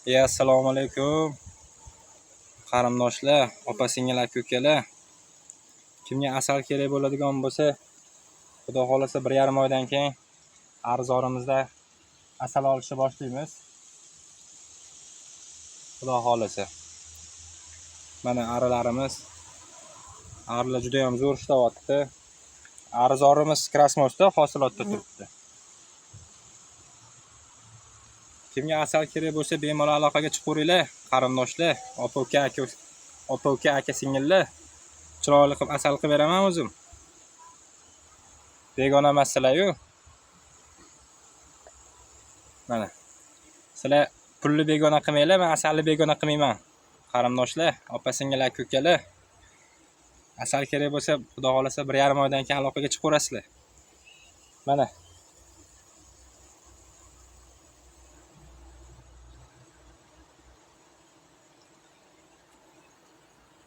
Assalomu alaykum. Qarindoshlar, opa-singillar, ko'kalar. Kimga asal kerak bo'ladigan bo'lsa, xudo xolasa 1,5 oydan keyin arzorimizda asal olishni boshlaymiz. Xudo xolasa. Mana arilarimiz. Arilar juda ham zo'r ishlayapti. Arzorimiz Krasnosda hosilotda turibdi. Kimga asal kerak bo'lsa, bemalol aloqaga chiqaveringlar, qarindoshlar, opa-uka, aka-singillar. Chiroyli qilib asal qilib beraman o'zim. Begona emaslar-yu. Mana. Sizlar pulni begona qilmanglar, men asalni begona qilmayman. Qarindoshlar, opa-singillar, ko'kalar. Asal kerak bo'lsa, xudo xolasa 1,5 oydan keyin aloqaga chiqaverasizlar. Mana